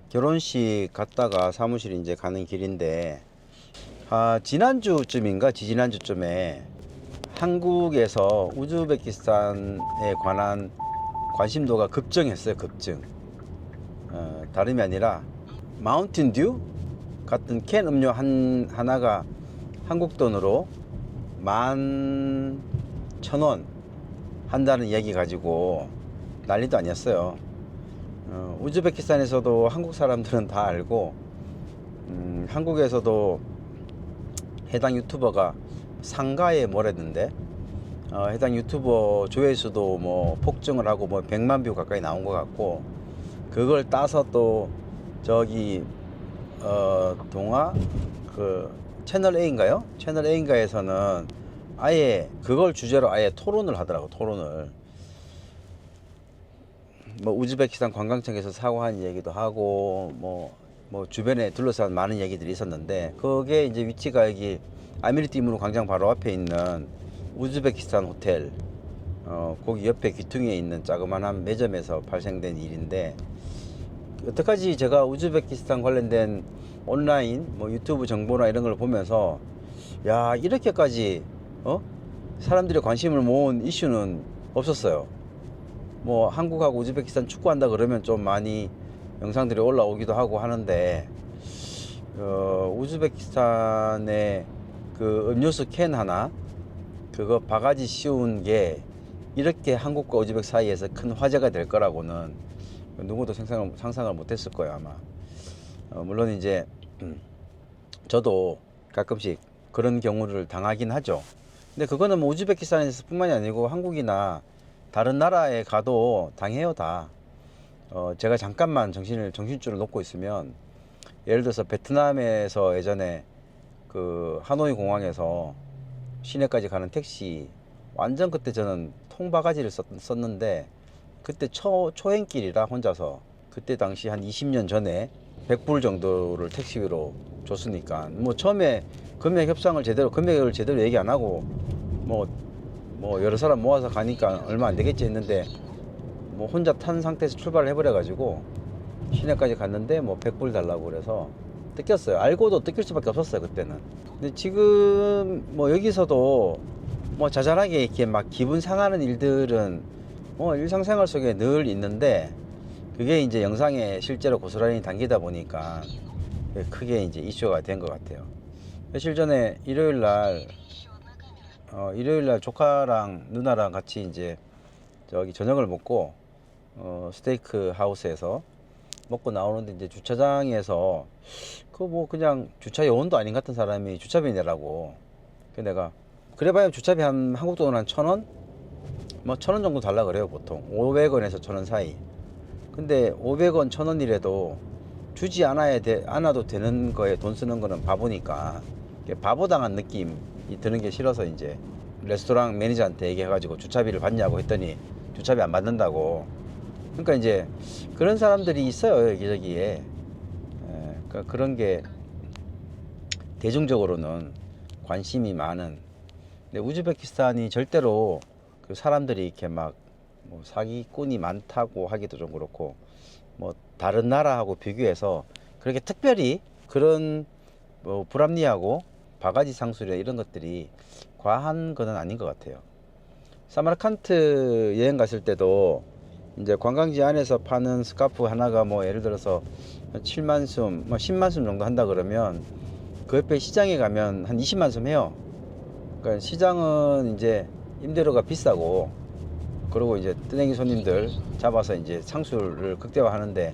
결혼식 갔다가 사무실 이제 가는 길인데, 지난주쯤인가 지지난주쯤에 한국에서 우즈베키스탄에 관한 관심도가 급증했어요. 급증. 다름이 아니라 마운틴 듀 같은 캔 음료 하나가 한국 돈으로 11,000원 한다는 얘기 가지고 난리도 아니었어요. 우즈베키스탄에서도 한국 사람들은 다 알고, 한국에서도 해당 유튜버가 상가에 몰았는데, 해당 유튜버 조회수도 뭐 폭증을 하고 뭐 100만 뷰 가까이 나온 것 같고, 그걸 따서 또 저기 동아 그 채널 A인가요? 채널 A인가에서는 아예 그걸 주제로 아예 토론을 하더라고. 토론을 뭐 우즈베키스탄 관광청에서 사과한 얘기도 하고, 뭐 주변에 둘러싼 많은 얘기들이 있었는데, 그게 이제 위치가 여기 아미르티무르 광장 바로 앞에 있는 우즈베키스탄 호텔, 거기 옆에 귀퉁이에 있는 자그마한 매점에서 발생된 일인데, 여태까지 제가 우즈베키스탄 관련된 온라인 뭐 유튜브 정보나 이런 걸 보면서, 야, 이렇게까지 사람들이 관심을 모은 이슈는 없었어요. 뭐 한국하고 우즈베키스탄 축구한다 그러면 좀 많이 영상들이 올라오기도 하고 하는데, 우즈베키스탄의 그 음료수 캔 하나 그거 바가지 씌운 게 이렇게 한국과 우즈벡 사이에서 큰 화제가 될 거라고는 누구도 상상을 못했을 거예요, 아마. 물론 이제 저도 가끔씩 그런 경우를 당하긴 하죠. 근데 그거는 뭐 우즈베키스탄에서 뿐만이 아니고 한국이나 다른 나라에 가도 당해요, 다. 제가 잠깐만 정신줄을 놓고 있으면, 예를 들어서 베트남에서 예전에 그 하노이 공항에서 시내까지 가는 택시, 완전 그때 저는 통바가지를 썼는데, 그때 초행길이라 혼자서, 그때 당시 한 20년 전에 100불 정도를 택시비로 줬으니까, 뭐 처음에 금액 협상을 금액을 제대로 얘기 안 하고 뭐 여러 사람 모아서 가니까 얼마 안 되겠지 했는데, 뭐 혼자 탄 상태에서 출발을 해버려 가지고 시내까지 갔는데 뭐 100불 달라고 그래서 뜯겼어요. 알고도 뜯길 수밖에 없었어요, 그때는. 근데 지금 뭐 여기서도 뭐 자잘하게 이렇게 막 기분 상하는 일들은 뭐 일상생활 속에 늘 있는데, 그게 이제 영상에 실제로 고스란히 담기다 보니까 크게 이제 이슈가 된 것 같아요. 며칠 전에 일요일 날 조카랑 누나랑 같이 이제 저기 저녁을 먹고, 스테이크 하우스에서 먹고 나오는데, 이제 주차장에서 그 뭐 그냥 주차 요원도 아닌 같은 사람이 주차비 내라고. 그 내가 그래봐야 주차비 한국 돈은 한 1,000원? 뭐 1,000원 정도 달라 그래요, 보통 500원에서 1,000원 사이. 근데 500원 1,000원이라도 주지 않아도 되는 거에 돈 쓰는 거는 바보니까, 바보당한 느낌이 드는 게 싫어서 이제 레스토랑 매니저한테 얘기해가지고 주차비를 받냐고 했더니 주차비 안 받는다고. 그러니까 이제 그런 사람들이 있어요, 여기저기에. 그러니까 그런 게 대중적으로는 관심이 많은. 근데 우즈베키스탄이 절대로 그 사람들이 이렇게 막 뭐 사기꾼이 많다고 하기도 좀 그렇고, 뭐 다른 나라하고 비교해서 그렇게 특별히 그런 뭐 불합리하고 바가지 상술이나 이런 것들이 과한 거는 아닌 것 같아요. 사마르칸트 여행 갔을 때도 이제 관광지 안에서 파는 스카프 하나가 뭐 예를 들어서 7만 숨, 뭐 10만 숨 정도 한다 그러면, 그 옆에 시장에 가면 한 20만 숨 해요. 그러니까 시장은 이제 임대료가 비싸고, 그리고 이제 뜨내기 손님들 잡아서 이제 상술을 극대화하는데,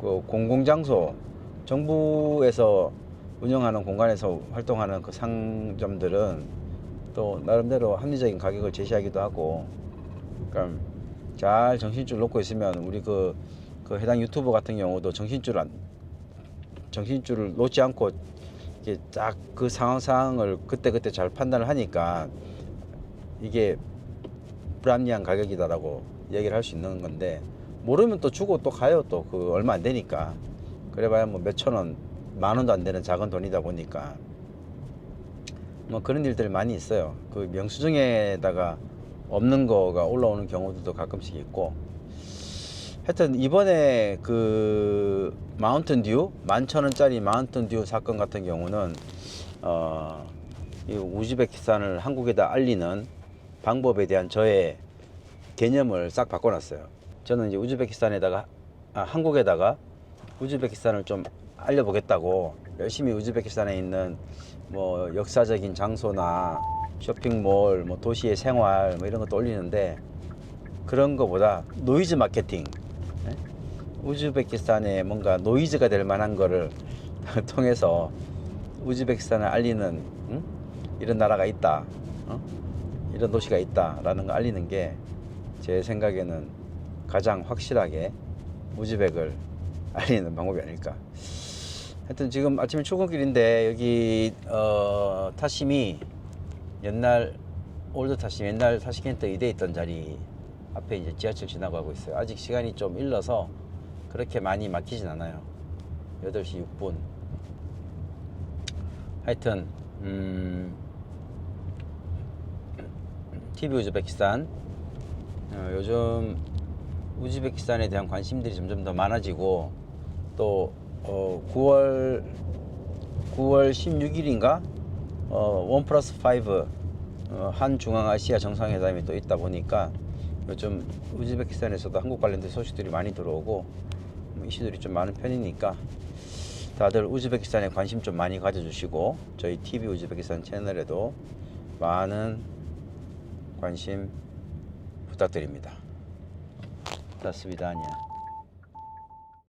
그 공공장소, 정부에서 운영하는 공간에서 활동하는 그 상점들은 또 나름대로 합리적인 가격을 제시하기도 하고. 그러니까 잘 정신줄 놓고 있으면, 우리 그 해당 유튜버 같은 경우도 정신줄을 놓지 않고 이게 딱 그 상황을 그때그때 잘 판단을 하니까 이게 불합리한 가격이다라고 얘기를 할 수 있는 건데, 모르면 또 주고 또 가요. 또 그 얼마 안 되니까. 그래봐야 뭐 몇천 원, 10,000원도 안 되는 작은 돈이다 보니까 뭐 그런 일들이 많이 있어요. 그 영수증에다가 없는 거가 올라오는 경우들도 가끔씩 있고. 하여튼 이번에 그 마운틴듀 11,000원짜리 마운틴듀 사건 같은 경우는 이 우즈베키스탄을 한국에다 알리는 방법에 대한 저의 개념을 싹 바꿔놨어요. 저는 이제 우즈베키스탄에다가 한국에다가 우즈베키스탄을 좀 알려보겠다고 열심히 우즈베키스탄에 있는 뭐 역사적인 장소나 쇼핑몰, 뭐 도시의 생활 뭐 이런 것도 올리는데, 그런 거보다 노이즈 마케팅, 우즈베키스탄에 뭔가 노이즈가 될 만한 거를 통해서 우즈베키스탄을 알리는, 이런 나라가 있다, 이런 도시가 있다 라는 거 알리는 게 제 생각에는 가장 확실하게 우즈벡을 알리는 방법이 아닐까. 하여튼 지금 아침에 출근길인데 여기 타시미, 옛날 올드 타시미, 옛날 타시켄트 의대에 있던 자리 앞에 이제 지하철 지나가고 있어요. 아직 시간이 좀 일러서 그렇게 많이 막히진 않아요. 8시 6분. 하여튼 TV 우즈베키스탄, 요즘 우즈베키스탄에 대한 관심들이 점점 더 많아지고, 또 9월 16일인가 1+5 한중앙아시아 정상회담이 또 있다 보니까 요즘 우즈베키스탄에서도 한국 관련된 소식들이 많이 들어오고 이슈들이 좀 많은 편이니까 다들 우즈베키스탄에 관심 좀 많이 가져주시고, 저희 TV 우즈베키스탄 채널에도 많은 관심 부탁드립니다. До свидания.